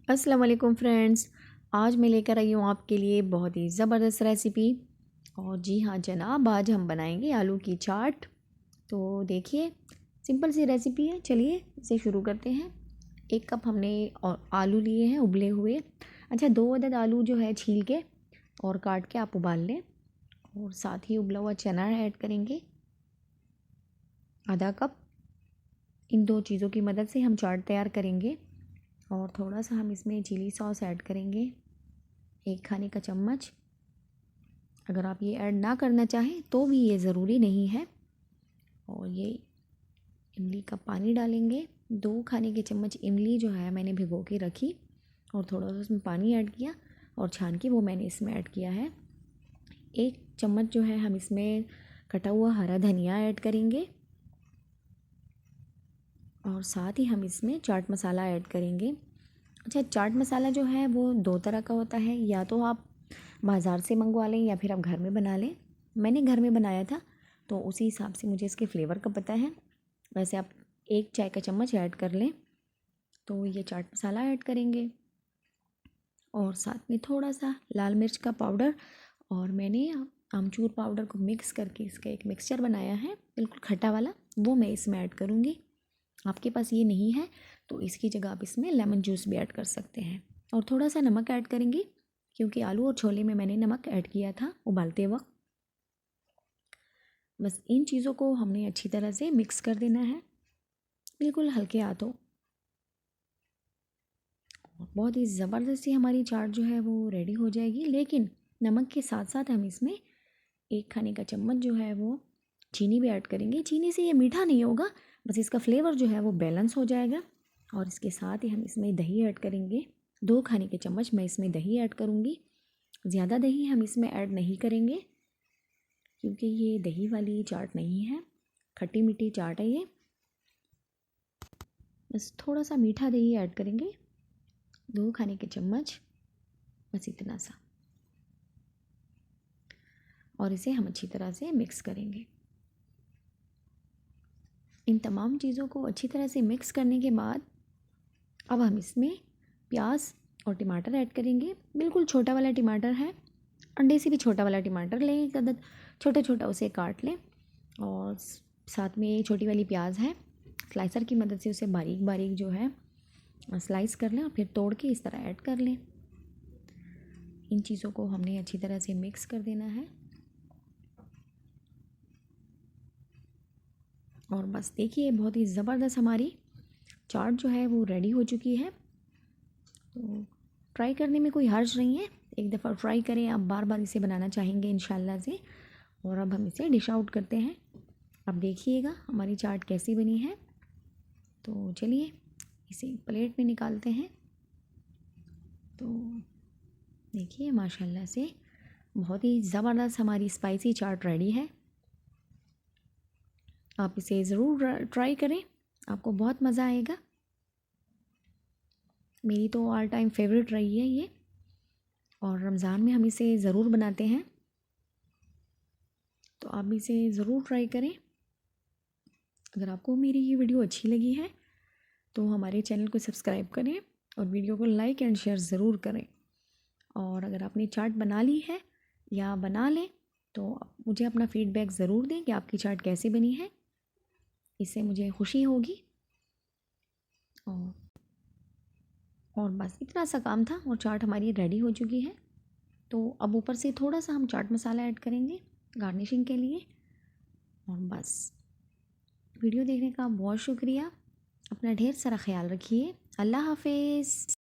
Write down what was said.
अस्सलाम वालेकुम फ्रेंड्स। आज मैं लेकर आई हूँ आपके लिए बहुत ही ज़बरदस्त रेसिपी। और जी हाँ जनाब, आज हम बनाएंगे आलू की चाट। तो देखिए, सिंपल सी रेसिपी है। चलिए इसे शुरू करते हैं। 1 कप हमने और आलू लिए हैं उबले हुए। अच्छा, 2 अदद आलू जो है छील के और काट के आप उबाल लें। और साथ ही उबला हुआ चना ऐड करेंगे आधा कप। इन दो चीज़ों की मदद से हम चाट तैयार करेंगे। और थोड़ा सा हम इसमें चिली सॉस ऐड करेंगे, 1 खाने का चम्मच। अगर आप ये ऐड ना करना चाहें तो भी ये ज़रूरी नहीं है। और ये इमली का पानी डालेंगे, 2 खाने के चम्मच इमली जो है मैंने भिगो के रखी और थोड़ा सा उसमें पानी ऐड किया और छान के वो मैंने इसमें ऐड किया है। 1 चम्मच जो है हम इसमें कटा हुआ हरा धनिया ऐड करेंगे। और साथ ही हम इसमें चाट मसाला ऐड करेंगे। अच्छा, चाट मसाला जो है वो 2 तरह का होता है, या तो आप बाज़ार से मंगवा लें या फिर आप घर में बना लें। मैंने घर में बनाया था तो उसी हिसाब से मुझे इसके फ्लेवर का पता है। वैसे आप 1 चाय का चम्मच ऐड कर लें। तो ये चाट मसाला ऐड करेंगे और साथ में थोड़ा सा लाल मिर्च का पाउडर। और मैंने आमचूर पाउडर को मिक्स करके इसका एक मिक्सचर बनाया है बिल्कुल खट्टा वाला, वो मैं इसमें ऐड करूँगी। आपके पास ये नहीं है तो इसकी जगह आप इसमें लेमन जूस भी ऐड कर सकते हैं। और थोड़ा सा नमक ऐड करेंगे क्योंकि आलू और छोले में मैंने नमक ऐड किया था उबालते वक्त। बस इन चीज़ों को हमने अच्छी तरह से मिक्स कर देना है, बिल्कुल हल्के हाथों। और बहुत ही ज़बरदस्ती हमारी चाट जो है वो रेडी हो जाएगी। लेकिन नमक के साथ साथ हम इसमें 1 खाने का चम्मच जो है वो चीनी भी ऐड करेंगे। चीनी से ये मीठा नहीं होगा, बस इसका फ्लेवर जो है वो बैलेंस हो जाएगा। और इसके साथ ही हम इसमें दही ऐड करेंगे, 2 खाने के चम्मच मैं इसमें दही ऐड करूँगी। ज़्यादा दही हम इसमें ऐड नहीं करेंगे क्योंकि ये दही वाली चाट नहीं है, खट्टी मीठी चाट है ये। बस थोड़ा सा मीठा दही ऐड करेंगे, 2 खाने के चम्मच, बस इतना सा। और इसे हम अच्छी तरह से मिक्स करेंगे। इन तमाम चीज़ों को अच्छी तरह से मिक्स करने के बाद अब हम इसमें प्याज और टमाटर ऐड करेंगे। बिल्कुल छोटा वाला टमाटर है, अंडे से भी छोटा वाला टमाटर लें, एक अदद छोटा छोटा उसे काट लें। और साथ में छोटी वाली प्याज है, स्लाइसर की मदद से उसे बारीक बारीक जो है स्लाइस कर लें और फिर तोड़ के इस तरह ऐड कर लें। इन चीज़ों को हमने अच्छी तरह से मिक्स कर देना है। और बस देखिए, बहुत ही ज़बरदस्त हमारी चाट जो है वो रेडी हो चुकी है। तो ट्राई करने में कोई हर्ज नहीं है, एक दफ़ा ट्राई करें, आप बार बार इसे बनाना चाहेंगे इंशाल्लाह से। और अब हम इसे डिश आउट करते हैं। अब देखिएगा हमारी चाट कैसी बनी है। तो चलिए इसे प्लेट में निकालते हैं। तो देखिए माशाल्लाह से बहुत ही ज़बरदस्त हमारी स्पाइसी चाट रेडी है। आप इसे ज़रूर ट्राई करें, आपको बहुत मज़ा आएगा। मेरी तो ऑल टाइम फेवरेट रही है ये, और रमज़ान में हम इसे ज़रूर बनाते हैं। तो आप इसे ज़रूर ट्राई करें। अगर आपको मेरी ये वीडियो अच्छी लगी है तो हमारे चैनल को सब्सक्राइब करें और वीडियो को लाइक एंड शेयर ज़रूर करें। और अगर आपने चाट बना ली है या बना लें तो मुझे अपना फ़ीडबैक ज़रूर दें कि आपकी चाट कैसी बनी है, इससे मुझे खुशी होगी। और बस इतना सा काम था और चाट हमारी रेडी हो चुकी है। तो अब ऊपर से थोड़ा सा हम चाट मसाला ऐड करेंगे गार्निशिंग के लिए। और बस, वीडियो देखने का बहुत शुक्रिया। अपना ढेर सारा ख्याल रखिए। अल्लाह हाफिज़।